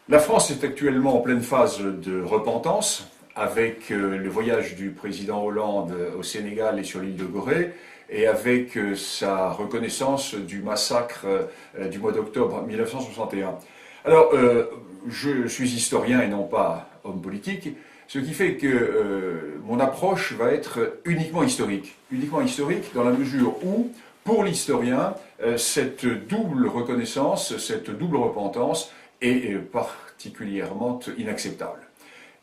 La France est actuellement en pleine phase de repentance, avec le voyage du président Hollande au Sénégal et sur l'île de Gorée, et avec sa reconnaissance du massacre du mois d'octobre 1961. Alors, je suis historien et non pas homme politique, ce qui fait que mon approche va être uniquement historique dans la mesure où, pour l'historien, cette double reconnaissance, cette double repentance est particulièrement inacceptable.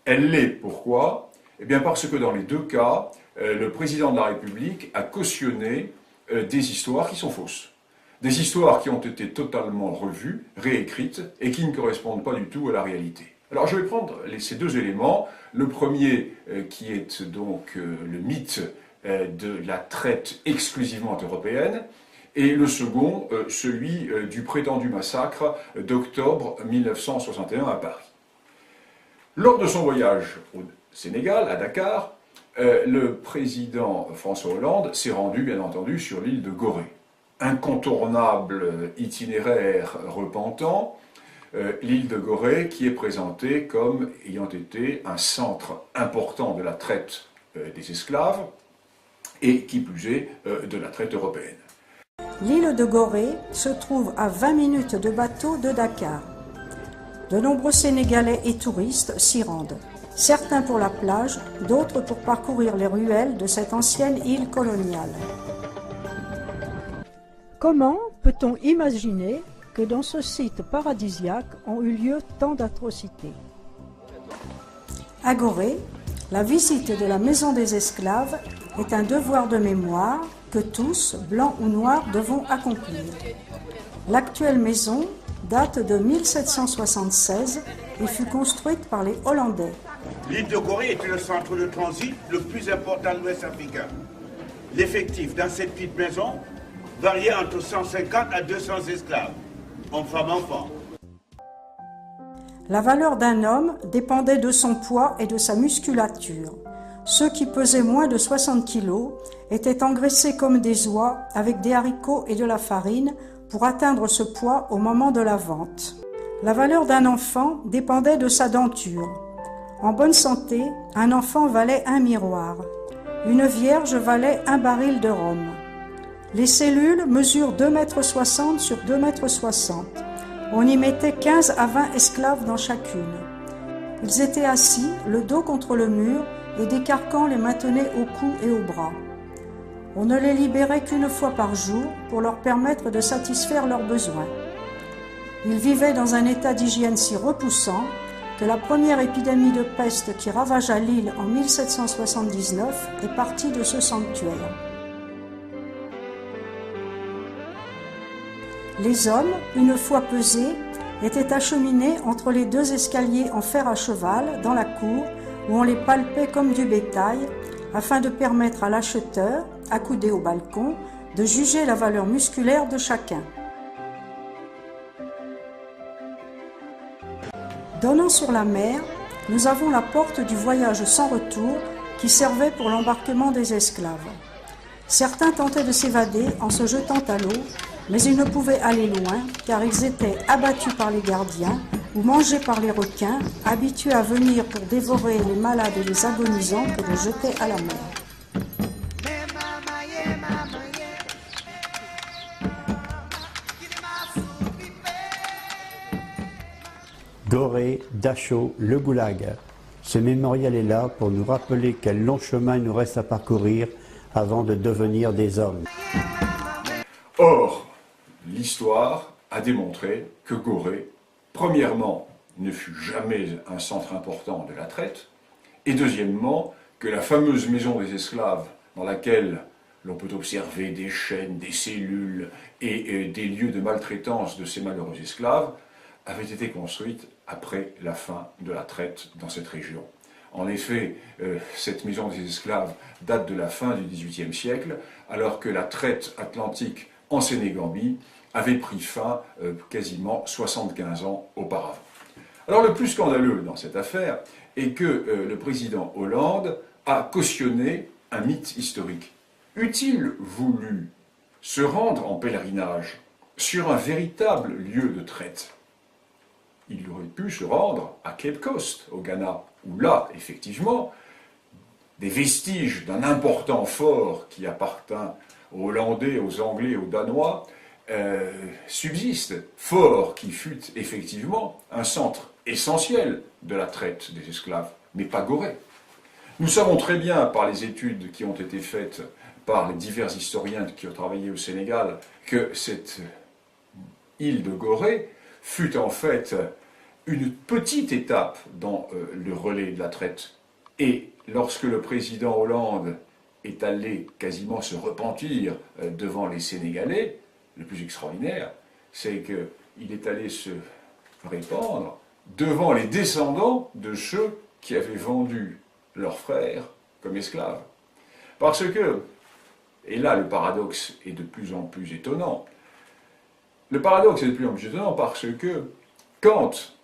Elle l'est, pourquoi? Eh bien parce que dans les deux cas, le président de la République a cautionné des histoires qui sont fausses. Des histoires qui ont été totalement revues, réécrites, et qui ne correspondent pas du tout à la réalité. Alors je vais prendre ces deux éléments. Le premier, qui est donc le mythe de la traite exclusivement européenne, et le second, celui du prétendu massacre d'octobre 1961 à Paris. Lors de son voyage au Sénégal, à Dakar, le président François Hollande s'est rendu, bien entendu, sur l'île de Gorée. Incontournable itinéraire repentant, l'île de Gorée qui est présentée comme ayant été un centre important de la traite des esclaves et qui plus est de la traite européenne. L'île de Gorée se trouve à 20 minutes de bateau de Dakar. De nombreux Sénégalais et touristes s'y rendent, certains pour la plage, d'autres pour parcourir les ruelles de cette ancienne île coloniale. Comment peut-on imaginer que dans ce site paradisiaque ont eu lieu tant d'atrocités? À Gorée, la visite de la maison des esclaves est un devoir de mémoire que tous, blancs ou noirs, devons accomplir. L'actuelle maison date de 1776 et fut construite par les Hollandais. L'île de Gorée était le centre de transit le plus important de l'Ouest africain. L'effectif dans cette petite maison variait entre 150 à 200 esclaves, hommes, femmes, enfants. La valeur d'un homme dépendait de son poids et de sa musculature. Ceux qui pesaient moins de 60 kilos étaient engraissés comme des oies avec des haricots et de la farine pour atteindre ce poids au moment de la vente. La valeur d'un enfant dépendait de sa denture. En bonne santé, un enfant valait un miroir. Une vierge valait un baril de rhum. Les cellules mesurent 2,60 m sur 2,60 m. On y mettait 15 à 20 esclaves dans chacune. Ils étaient assis, le dos contre le mur, et des carcans les maintenaient au cou et au bras. On ne les libérait qu'une fois par jour pour leur permettre de satisfaire leurs besoins. Ils vivaient dans un état d'hygiène si repoussant que la première épidémie de peste qui ravagea l'île en 1779 est partie de ce sanctuaire. Les hommes, une fois pesés, étaient acheminés entre les deux escaliers en fer à cheval dans la cour où on les palpait comme du bétail afin de permettre à l'acheteur, accoudé au balcon, de juger la valeur musculaire de chacun. Donnant sur la mer, nous avons la porte du voyage sans retour qui servait pour l'embarquement des esclaves. Certains tentaient de s'évader en se jetant à l'eau, mais ils ne pouvaient aller loin car ils étaient abattus par les gardiens ou mangés par les requins, habitués à venir pour dévorer les malades et les agonisants que l'on jetait à la mer. Gorée, Dachau, le Goulag. Ce mémorial est là pour nous rappeler quel long chemin il nous reste à parcourir avant de devenir des hommes. Or, l'histoire a démontré que Gorée, premièrement, ne fut jamais un centre important de la traite, et deuxièmement, que la fameuse maison des esclaves, dans laquelle l'on peut observer des chaînes, des cellules et des lieux de maltraitance de ces malheureux esclaves, avait été construite après la fin de la traite dans cette région. En effet, cette maison des esclaves date de la fin du XVIIIe siècle, alors que la traite atlantique en Sénégambie avait pris fin quasiment 75 ans auparavant. Alors le plus scandaleux dans cette affaire est que le président Hollande a cautionné un mythe historique. Eût-il voulu se rendre en pèlerinage sur un véritable lieu de traite, il aurait pu se rendre à Cape Coast, au Ghana, où là, effectivement, des vestiges d'un important fort qui appartint aux Hollandais, aux Anglais, aux Danois, subsistent. Fort qui fut effectivement un centre essentiel de la traite des esclaves, mais pas Gorée. Nous savons très bien, par les études qui ont été faites par les divers historiens qui ont travaillé au Sénégal, que cette île de Gorée fut en fait une petite étape dans le relais de la traite. Et lorsque le président Hollande est allé quasiment se repentir devant les Sénégalais, le plus extraordinaire, c'est qu'il est allé se répandre devant les descendants de ceux qui avaient vendu leurs frères comme esclaves. Parce que, et là le paradoxe est de plus en plus étonnant, le paradoxe est de plus en plus étonnant parce que quand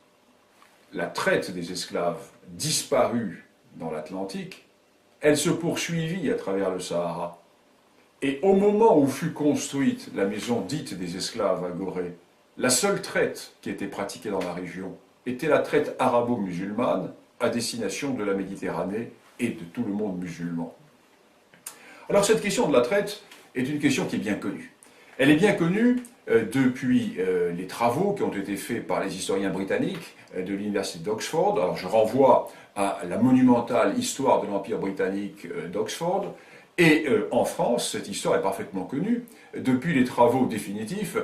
la traite des esclaves disparut dans l'Atlantique, elle se poursuivit à travers le Sahara. Et au moment où fut construite la maison dite des esclaves à Gorée, la seule traite qui était pratiquée dans la région était la traite arabo-musulmane à destination de la Méditerranée et de tout le monde musulman. Alors cette question de la traite est une question qui est bien connue. Elle est bien connue depuis les travaux qui ont été faits par les historiens britanniques de l'université d'Oxford. Alors je renvoie à la monumentale histoire de l'Empire britannique d'Oxford. Et en France, cette histoire est parfaitement connue depuis les travaux définitifs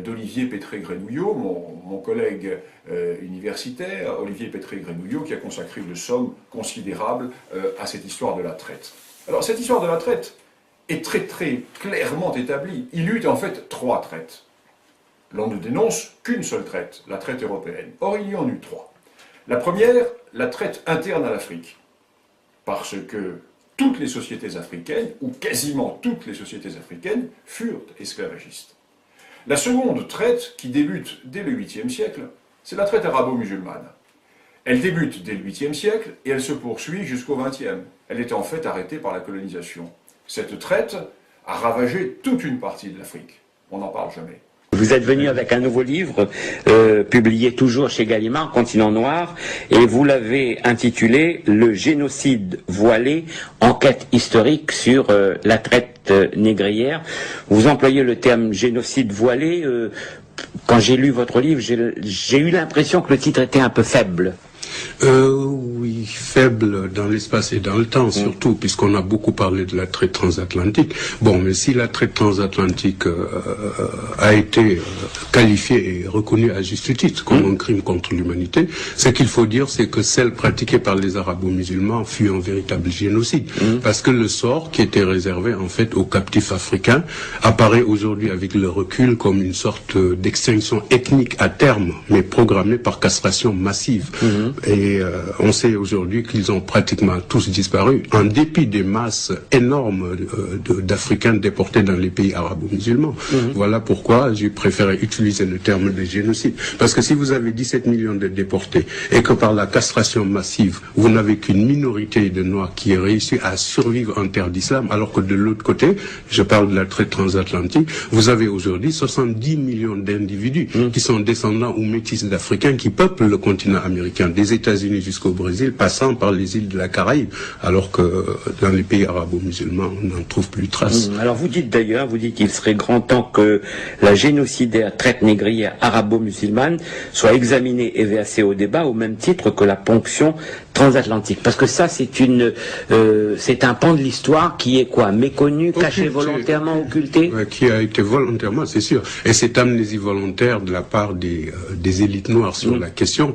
d'Olivier Pétré-Grenouillot, mon collègue universitaire, Olivier Pétré-Grenouillot, qui a consacré une somme considérable à cette histoire de la traite. Alors cette histoire de la traite est très très clairement établie. Il y eut en fait 3 traites. L'on ne dénonce qu'une seule traite, la traite européenne. Or il y en eut 3. La première, la traite interne à l'Afrique. Parce que toutes les sociétés africaines, ou quasiment toutes les sociétés africaines, furent esclavagistes. La seconde traite, qui débute dès le 8e siècle, c'est la traite arabo-musulmane. Elle débute dès le 8e siècle et elle se poursuit jusqu'au 20e. Elle était en fait arrêtée par la colonisation. Cette traite a ravagé toute une partie de l'Afrique. On n'en parle jamais. Vous êtes venu avec un nouveau livre, publié toujours chez Gallimard, Continent Noir, et vous l'avez intitulé « Le génocide voilé, enquête historique sur la traite négrière ». Vous employez le terme « génocide voilé ». Quand j'ai lu votre livre, j'ai eu l'impression que le titre était un peu faible. Oui, faible dans l'espace et dans le temps, surtout, puisqu'on a beaucoup parlé de la traite transatlantique. Bon, mais si la traite transatlantique a été qualifiée et reconnue à juste titre comme un crime contre l'humanité, ce qu'il faut dire, c'est que celle pratiquée par les arabo-musulmans fut un véritable génocide. Parce que le sort qui était réservé, en fait, aux captifs africains apparaît aujourd'hui avec le recul comme une sorte d'extinction ethnique à terme, mais programmée par castration massive. Et on sait aujourd'hui qu'ils ont pratiquement tous disparu, en dépit des masses énormes d'Africains déportés dans les pays arabo-musulmans. Voilà pourquoi j'ai préféré utiliser le terme de génocide. Parce que si vous avez 17 millions de déportés, et que par la castration massive, vous n'avez qu'une minorité de Noirs qui a réussi à survivre en terre d'islam, alors que de l'autre côté, je parle de la traite transatlantique, vous avez aujourd'hui 70 millions d'individus qui sont descendants ou métis d'Africains qui peuplent le continent américain, des États-Unis jusqu'au Brésil, passant par les îles de la Caraïbe, alors que dans les pays arabo-musulmans, on n'en trouve plus trace. Alors vous dites d'ailleurs, qu'il serait grand temps que la génocidaire traite négrière arabo-musulmane soit examinée et versée au débat au même titre que la ponction transatlantique. Parce que ça, c'est un pan de l'histoire qui est quoi? Méconnu, caché volontairement, occulté? Qui a été volontairement, c'est sûr. Et cette amnésie volontaire de la part des élites noires sur la question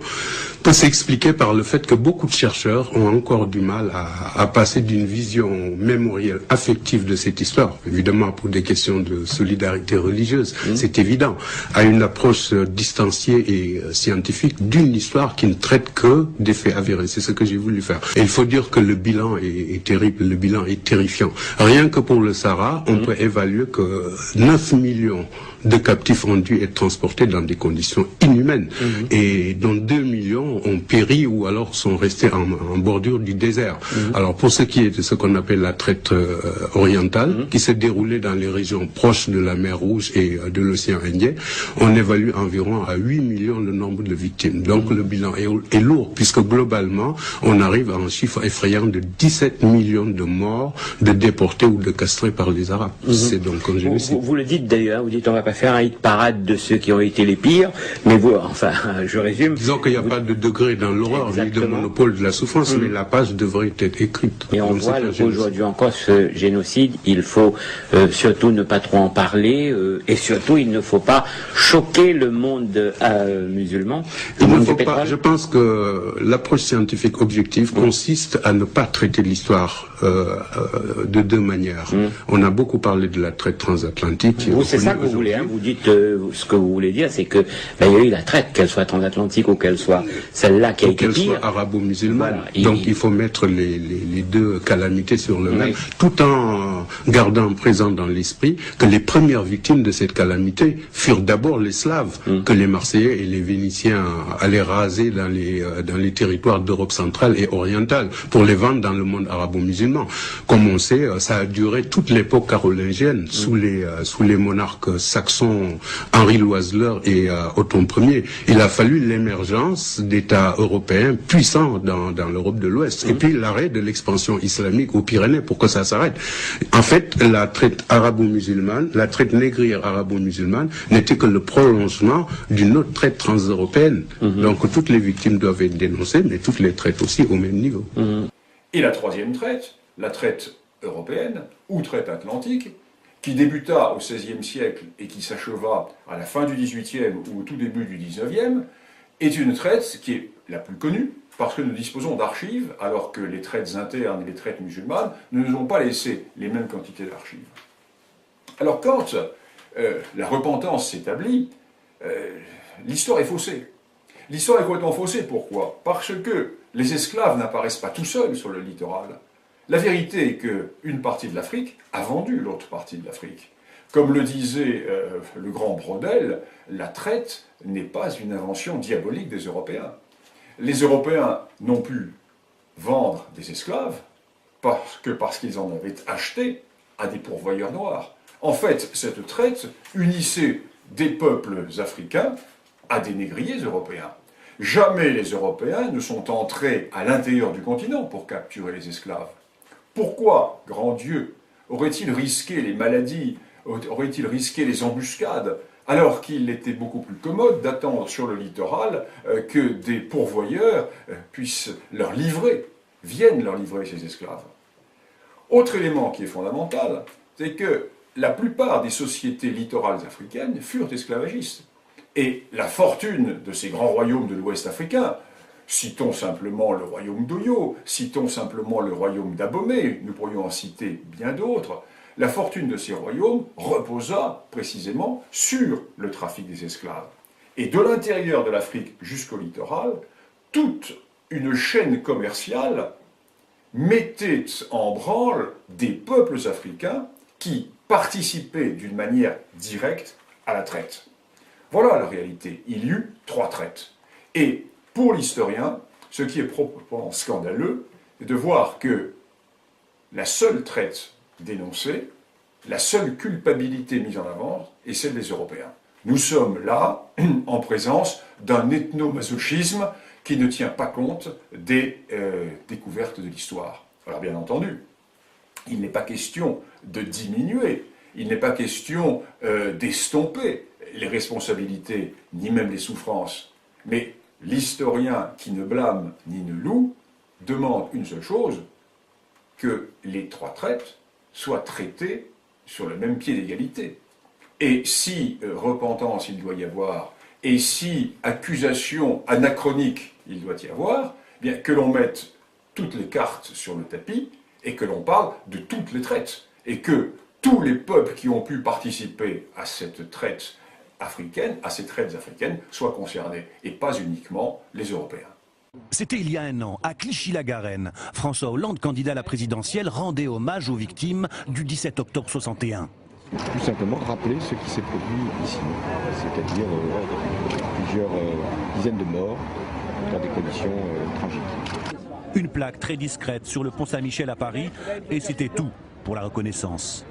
peut s'expliquer par le fait que beaucoup de chercheurs ont encore du mal à passer d'une vision mémorielle, affective de cette histoire, évidemment pour des questions de solidarité religieuse, c'est évident, à une approche distanciée et scientifique d'une histoire qui ne traite que des faits avérés. C'est ce que j'ai voulu faire. Et il faut dire que le bilan est terrible, le bilan est terrifiant. Rien que pour le Sahara, on peut évaluer que 9 millions de captifs ont dû être transportés dans des conditions inhumaines. Et dont 2 millions ont péri ou alors sont restés en bordure du désert. Alors pour ce qui est de ce qu'on appelle la traite orientale, qui s'est déroulée dans les régions proches de la mer Rouge et de l'océan Indien, on évalue environ à 8 millions le nombre de victimes. Donc le bilan est lourd, puisque globalement, on arrive à un chiffre effrayant de 17 millions de morts, de déportés ou de castrés par les Arabes. C'est donc un génocide. Vous le dites d'ailleurs, vous dites on va pas faire un hit parade de ceux qui ont été les pires, mais vous, enfin, je résume. Disons qu'il n'y a pas de degré dans l'horreur, ni de monopole de la souffrance, mais la page devrait être écrite. Et on voit qu'aujourd'hui encore ce génocide, il faut surtout ne pas trop en parler, et surtout il ne faut pas choquer le monde musulman. Je pense que l'approche scientifique objective consiste à ne pas traiter l'histoire de deux manières. On a beaucoup parlé de la traite transatlantique. Vous, c'est ça que vous voulez, hein. Vous dites ce que vous voulez dire, c'est que il y a eu la traite, qu'elle soit transatlantique ou qu'elle soit celle-là qui a été pire. Qu'elle soit arabo-musulmane. Voilà. Donc il faut mettre les deux calamités sur le même, tout en gardant présent dans l'esprit que les premières victimes de cette calamité furent d'abord les Slaves, que les Marseillais et les Vénitiens allaient raser dans les territoires d'Europe centrale et orientale pour les vendre dans le monde arabo-musulman. Comme on sait, ça a duré toute l'époque carolingienne sous les monarques saxons Henri Loiseleur et Othon Ier. Il a fallu l'émergence d'États européens puissants dans l'Europe de l'Ouest et puis l'arrêt de l'expansion islamique aux Pyrénées pour que ça s'arrête. En fait, la traite arabo-musulmane, la traite négrière arabo-musulmane n'était que le prolongement d'une autre traite transeuropéenne. Donc toutes les victimes doivent être dénoncées, mais toutes les traites aussi au même niveau. Et la troisième traite, la traite européenne ou traite atlantique, qui débuta au XVIe siècle et qui s'acheva à la fin du XVIIIe ou au tout début du XIXe, est une traite qui est la plus connue parce que nous disposons d'archives, alors que les traites internes et les traites musulmanes ne nous ont pas laissé les mêmes quantités d'archives. Alors quand la repentance s'établit, l'histoire est faussée. L'histoire est complètement faussée, pourquoi? Parce que les esclaves n'apparaissent pas tout seuls sur le littoral. La vérité est qu'une partie de l'Afrique a vendu l'autre partie de l'Afrique. Comme le disait le grand Brodel, la traite n'est pas une invention diabolique des Européens. Les Européens n'ont pu vendre des esclaves parce qu'ils en avaient acheté à des pourvoyeurs noirs. En fait, cette traite unissait des peuples africains à des négriers européens. Jamais les Européens ne sont entrés à l'intérieur du continent pour capturer les esclaves. Pourquoi, grand Dieu, aurait-il risqué les maladies, aurait-il risqué les embuscades, alors qu'il était beaucoup plus commode d'attendre sur le littoral que des pourvoyeurs viennent leur livrer ces esclaves. Autre élément qui est fondamental, c'est que la plupart des sociétés littorales africaines furent esclavagistes. Et la fortune de ces grands royaumes de l'Ouest africain, citons simplement le royaume d'Oyo, citons simplement le royaume d'Abomey, nous pourrions en citer bien d'autres, la fortune de ces royaumes reposa précisément sur le trafic des esclaves. Et de l'intérieur de l'Afrique jusqu'au littoral, toute une chaîne commerciale mettait en branle des peuples africains qui participaient d'une manière directe à la traite. Voilà la réalité. Il y eut 3 traites. Et pour l'historien, ce qui est proprement scandaleux, c'est de voir que la seule traite dénoncée, la seule culpabilité mise en avant est celle des Européens. Nous sommes là en présence d'un ethnomasochisme qui ne tient pas compte des découvertes de l'histoire. Alors bien entendu, il n'est pas question de diminuer, il n'est pas question d'estomper les responsabilités, ni même les souffrances. Mais l'historien qui ne blâme ni ne loue demande une seule chose, que les 3 traites soient traitées sur le même pied d'égalité. Et si repentance il doit y avoir, et si accusation anachronique il doit y avoir, bien que l'on mette toutes les cartes sur le tapis et que l'on parle de toutes les traites, et que tous les peuples qui ont pu participer à cette traite africaine, à ces traites africaines, soient concernés, et pas uniquement les Européens. C'était il y a 1 an, à Clichy-la-Garenne. François Hollande, candidat à la présidentielle, rendait hommage aux victimes du 17 octobre 61. Tout simplement rappeler ce qui s'est produit ici, c'est-à-dire plusieurs dizaines de morts dans des conditions tragiques. Une plaque très discrète sur le pont Saint-Michel à Paris, et c'était tout pour la reconnaissance.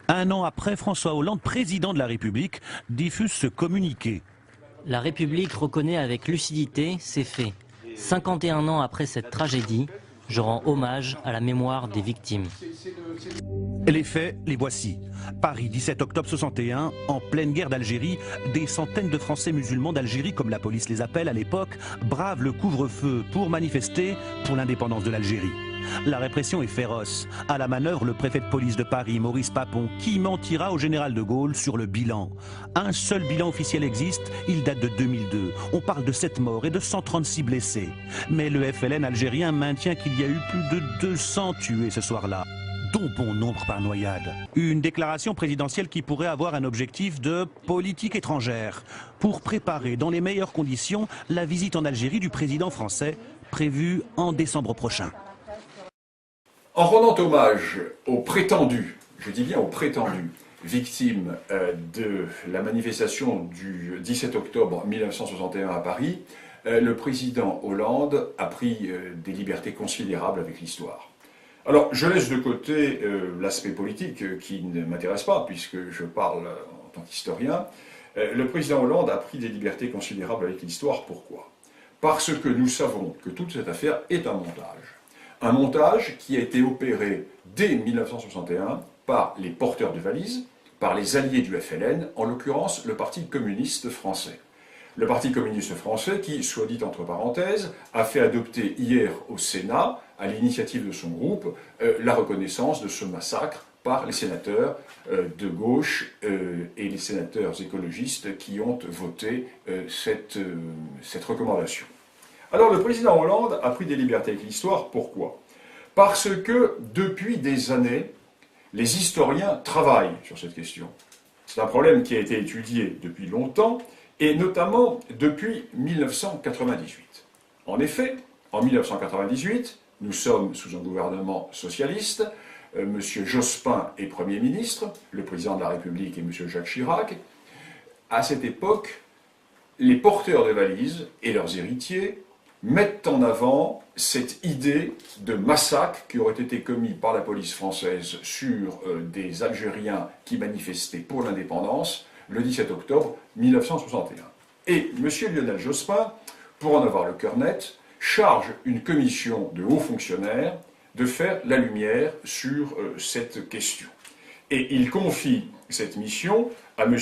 Un an après, François Hollande, président de la République, diffuse ce communiqué. La République reconnaît avec lucidité ces faits. 51 ans après cette tragédie, je rends hommage à la mémoire des victimes. Les faits, les voici. Paris, 17 octobre 61, en pleine guerre d'Algérie, des centaines de Français musulmans d'Algérie, comme la police les appelle à l'époque, bravent le couvre-feu pour manifester pour l'indépendance de l'Algérie. La répression est féroce. À la manœuvre, le préfet de police de Paris, Maurice Papon, qui mentira au général de Gaulle sur le bilan. Un seul bilan officiel existe, il date de 2002. On parle de 7 morts et de 136 blessés. Mais le FLN algérien maintient qu'il y a eu plus de 200 tués ce soir-là, dont bon nombre par noyade. Une déclaration présidentielle qui pourrait avoir un objectif de politique étrangère, pour préparer dans les meilleures conditions la visite en Algérie du président français, prévue en décembre prochain. En rendant hommage aux prétendus, je dis bien aux prétendus, victimes de la manifestation du 17 octobre 1961 à Paris, le président Hollande a pris des libertés considérables avec l'histoire. Alors, je laisse de côté l'aspect politique qui ne m'intéresse pas, puisque je parle en tant qu'historien. Le président Hollande a pris des libertés considérables avec l'histoire. Pourquoi? Parce que nous savons que toute cette affaire est un montage. Un montage qui a été opéré dès 1961 par les porteurs de valises, par les alliés du FLN, en l'occurrence le Parti communiste français. Le Parti communiste français qui, soit dit entre parenthèses, a fait adopter hier au Sénat, à l'initiative de son groupe, la reconnaissance de ce massacre par les sénateurs de gauche et les sénateurs écologistes qui ont voté cette recommandation. Alors le président Hollande a pris des libertés avec l'histoire, pourquoi? Parce que depuis des années, les historiens travaillent sur cette question. C'est un problème qui a été étudié depuis longtemps, et notamment depuis 1998. En effet, en 1998, nous sommes sous un gouvernement socialiste, M. Jospin est Premier ministre, le président de la République est M. Jacques Chirac. À cette époque, les porteurs de valises et leurs héritiers mettent en avant cette idée de massacre qui aurait été commis par la police française sur des Algériens qui manifestaient pour l'indépendance le 17 octobre 1961. Et M. Lionel Jospin, pour en avoir le cœur net, charge une commission de hauts fonctionnaires de faire la lumière sur cette question. Et il confie cette mission à M.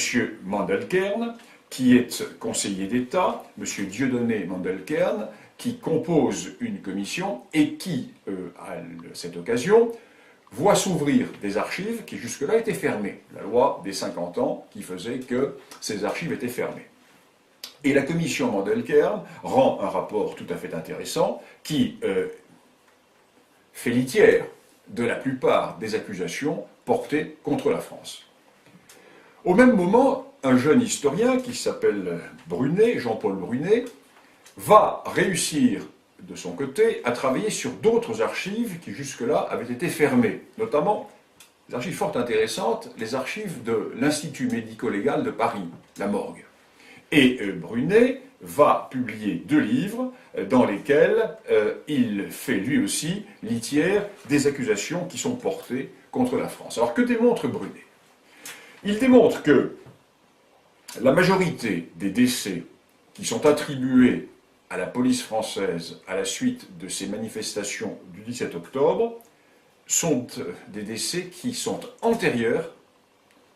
Mandelkern, qui est conseiller d'État, M. Dieudonné Mandelkern, qui compose une commission et qui, à cette occasion, voit s'ouvrir des archives qui jusque-là étaient fermées. La loi des 50 ans qui faisait que ces archives étaient fermées. Et la commission Mandelkern rend un rapport tout à fait intéressant qui fait litière de la plupart des accusations portées contre la France. Au même moment, un jeune historien qui s'appelle Brunet, Jean-Paul Brunet, va réussir de son côté à travailler sur d'autres archives qui jusque-là avaient été fermées, notamment des archives fort intéressantes, les archives de l'Institut médico-légal de Paris, la Morgue. Et Brunet va publier 2 livres dans lesquels il fait lui aussi litière des accusations qui sont portées contre la France. Alors que démontre Brunet? Il démontre que la majorité des décès qui sont attribués à la police française à la suite de ces manifestations du 17 octobre sont des décès qui sont antérieurs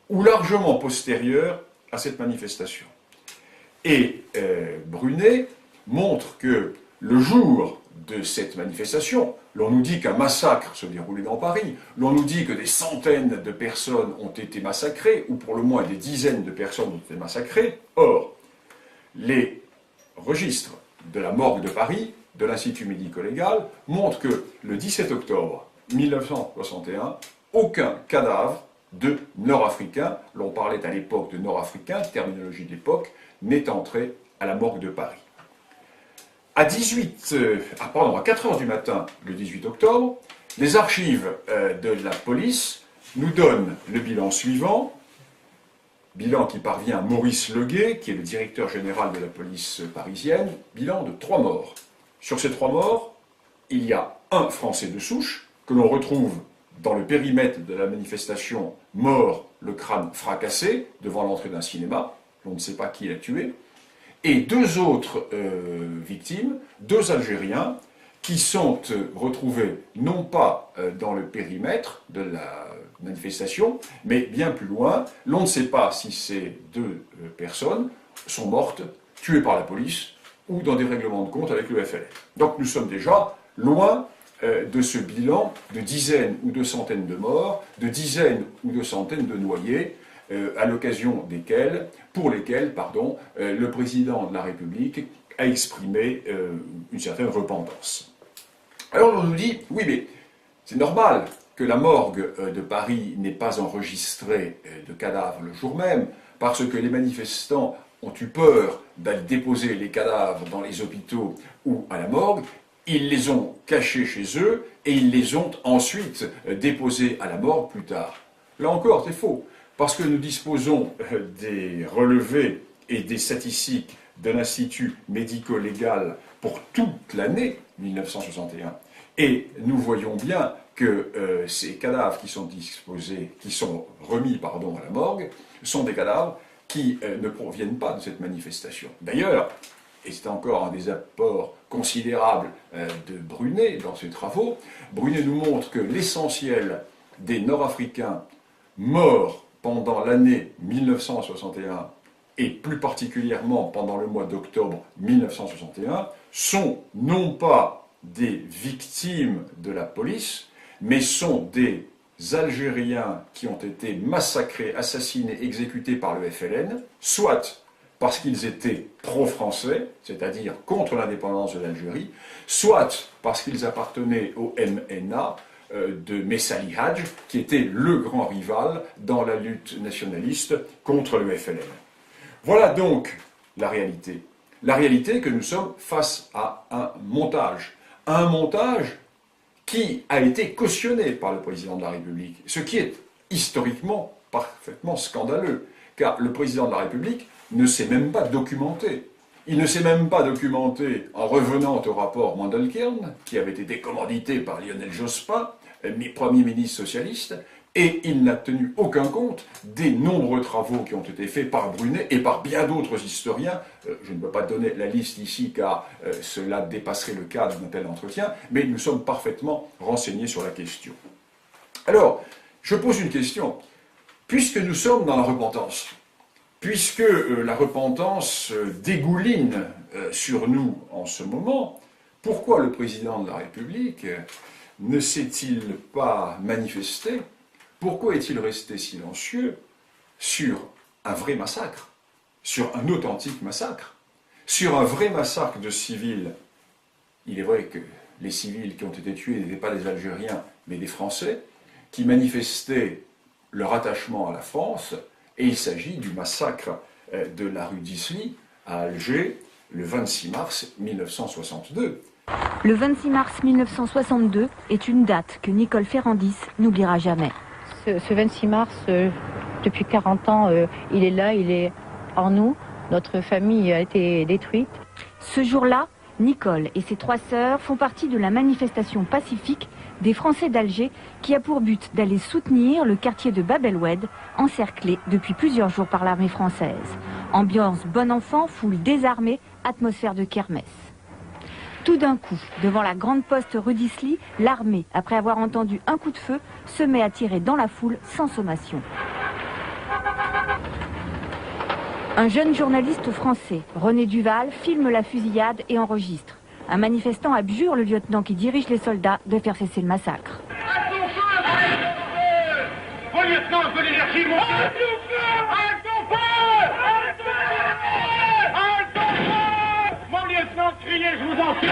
ou largement postérieurs à cette manifestation. Et Brunet montre que le jour de cette manifestation, l'on nous dit qu'un massacre se déroulait dans Paris, l'on nous dit que des centaines de personnes ont été massacrées, ou pour le moins des dizaines de personnes ont été massacrées. Or, les registres de la morgue de Paris, de l'Institut médico-légal, montrent que le 17 octobre 1961, aucun cadavre de Nord-Africain, l'on parlait à l'époque de Nord-Africain, terminologie d'époque, n'est entré à la morgue de Paris. À 4 heures du matin, le 18 octobre, les archives de la police nous donne le bilan suivant, bilan qui parvient à Maurice Leguet, qui est le directeur général de la police parisienne, bilan de 3 morts. Sur ces 3 morts, il y a un Français de souche que l'on retrouve dans le périmètre de la manifestation, mort, le crâne fracassé, devant l'entrée d'un cinéma, on ne sait pas qui l'a tué, et 2 autres victimes, 2 Algériens, qui sont retrouvés non pas dans le périmètre de la manifestation, mais bien plus loin. L'on ne sait pas si ces 2 personnes sont mortes, tuées par la police, ou dans des règlements de compte avec le FLN. Donc nous sommes déjà loin de ce bilan de dizaines ou de centaines de morts, de dizaines ou de centaines de noyés, à l'occasion pour lesquels, le président de la République a exprimé une certaine repentance. Alors on nous dit, oui mais c'est normal que la morgue de Paris n'ait pas enregistré de cadavres le jour même, parce que les manifestants ont eu peur d'aller déposer les cadavres dans les hôpitaux ou à la morgue, ils les ont cachés chez eux et ils les ont ensuite déposés à la morgue plus tard. Là encore, c'est faux, parce que nous disposons des relevés et des statistiques de l'Institut médico-légal pour toute l'année 1961. Et nous voyons bien que ces cadavres qui sont remis à la morgue, sont des cadavres qui ne proviennent pas de cette manifestation. D'ailleurs, et c'est encore un des apports considérables de Brunet dans ses travaux, Brunet nous montre que l'essentiel des Nord-Africains morts pendant l'année 1961, et plus particulièrement pendant le mois d'octobre 1961, sont non pas des victimes de la police, mais sont des Algériens qui ont été massacrés, assassinés, exécutés par le FLN, soit parce qu'ils étaient pro-français, c'est-à-dire contre l'indépendance de l'Algérie, soit parce qu'ils appartenaient au MNA de Messali Hadj, qui était le grand rival dans la lutte nationaliste contre le FLN. Voilà donc la réalité. La réalité est que nous sommes face à un montage qui a été cautionné par le président de la République, ce qui est historiquement parfaitement scandaleux, car le président de la République ne s'est même pas documenté. Il ne s'est même pas documenté en revenant au rapport Mandelkern, qui avait été commandité par Lionel Jospin, Premier ministre socialiste, et il n'a tenu aucun compte des nombreux travaux qui ont été faits par Brunet et par bien d'autres historiens. Je ne peux pas donner la liste ici car cela dépasserait le cadre d'un tel entretien, mais nous sommes parfaitement renseignés sur la question. Alors, je pose une question. Puisque nous sommes dans la repentance, puisque la repentance dégouline sur nous en ce moment, pourquoi le président de la République ne s'est-il pas manifesté? Pourquoi est-il resté silencieux sur un vrai massacre, sur un authentique massacre, sur un vrai massacre de civils? Il est vrai que les civils qui ont été tués n'étaient pas des Algériens, mais des Français, qui manifestaient leur attachement à la France, et il s'agit du massacre de la rue d'Isly à Alger, le 26 mars 1962. Le 26 mars 1962 est une date que Nicole Ferrandis n'oubliera jamais. Ce 26 mars, depuis 40 ans, il est là, il est en nous. Notre famille a été détruite. Ce jour-là, Nicole et ses 3 sœurs font partie de la manifestation pacifique des Français d'Alger qui a pour but d'aller soutenir le quartier de Bab el-Oued, encerclé depuis plusieurs jours par l'armée française. Ambiance bon enfant, foule désarmée, atmosphère de kermesse. Tout d'un coup, devant la grande poste rue d'Isly, l'armée, après avoir entendu un coup de feu, se met à tirer dans la foule sans sommation. Un jeune journaliste français, René Duval, filme la fusillade et enregistre. Un manifestant abjure le lieutenant qui dirige les soldats de faire cesser le massacre. Mon lieutenant, je veux l'énergie, mon Mon lieutenant, criez, je vous en prie.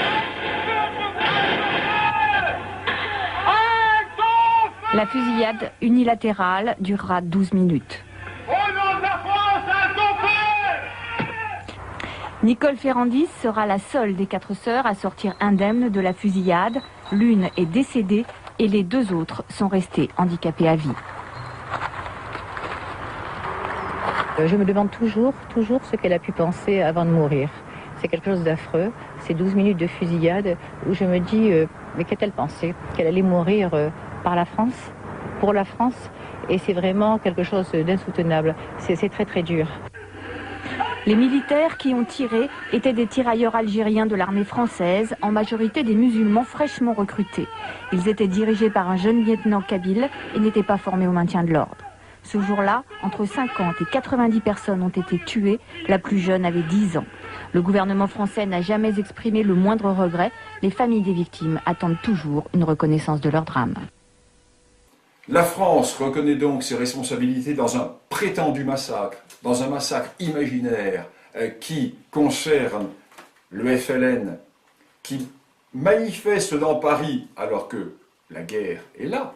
La fusillade unilatérale durera 12 minutes. Au nom de la France, Nicole Ferrandis sera la seule des 4 sœurs à sortir indemne de la fusillade. L'une est décédée et les 2 autres sont restées handicapées à vie. Je me demande toujours ce qu'elle a pu penser avant de mourir. C'est quelque chose d'affreux. C'est 12 minutes de fusillade où je me dis, mais qu'a-t-elle pensé? Qu'elle allait mourir par la France, pour la France? Et c'est vraiment quelque chose d'insoutenable. C'est très très dur. Les militaires qui ont tiré étaient des tirailleurs algériens de l'armée française, en majorité des musulmans fraîchement recrutés. Ils étaient dirigés par un jeune lieutenant kabyle et n'étaient pas formés au maintien de l'ordre. Ce jour-là, entre 50 et 90 personnes ont été tuées, la plus jeune avait 10 ans. Le gouvernement français n'a jamais exprimé le moindre regret. Les familles des victimes attendent toujours une reconnaissance de leur drame. La France reconnaît donc ses responsabilités dans un prétendu massacre, dans un massacre imaginaire qui concerne le FLN, qui manifeste dans Paris alors que la guerre est là,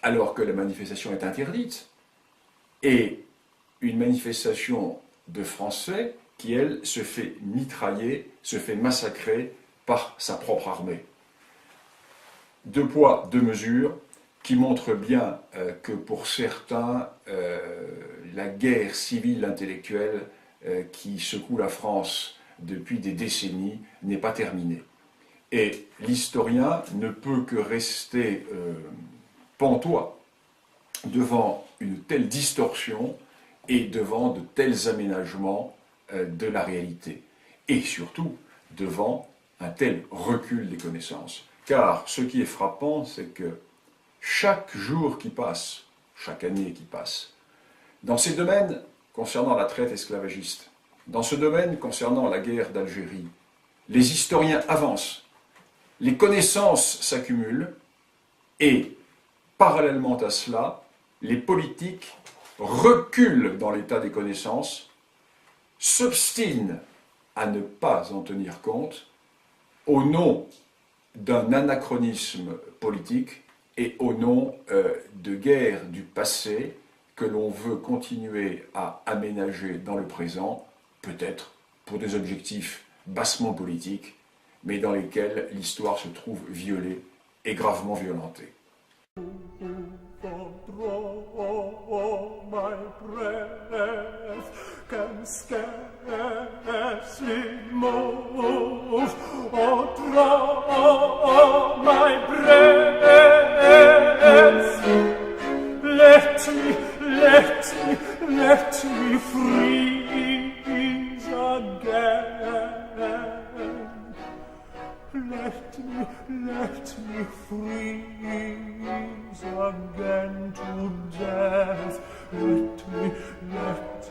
alors que la manifestation est interdite, et une manifestation de Français qui, elle, se fait mitrailler, se fait massacrer par sa propre armée. Deux poids, deux mesures, qui montre bien que pour certains, la guerre civile intellectuelle qui secoue la France depuis des décennies n'est pas terminée. Et l'historien ne peut que rester pantois devant une telle distorsion et devant de tels aménagements de la réalité. Et surtout, devant un tel recul des connaissances. Car ce qui est frappant, c'est que chaque jour qui passe, chaque année qui passe, dans ces domaines concernant la traite esclavagiste, dans ce domaine concernant la guerre d'Algérie, les historiens avancent, les connaissances s'accumulent et, parallèlement à cela, les politiques reculent dans l'état des connaissances, s'obstinent à ne pas en tenir compte au nom d'un anachronisme politique et au nom de guerres du passé que l'on veut continuer à aménager dans le présent, peut-être pour des objectifs bassement politiques, mais dans lesquels l'histoire se trouve violée et gravement violentée. Can scarcely move or draw my breath. Let me freeze again. Let me freeze again to death. Let me freeze again to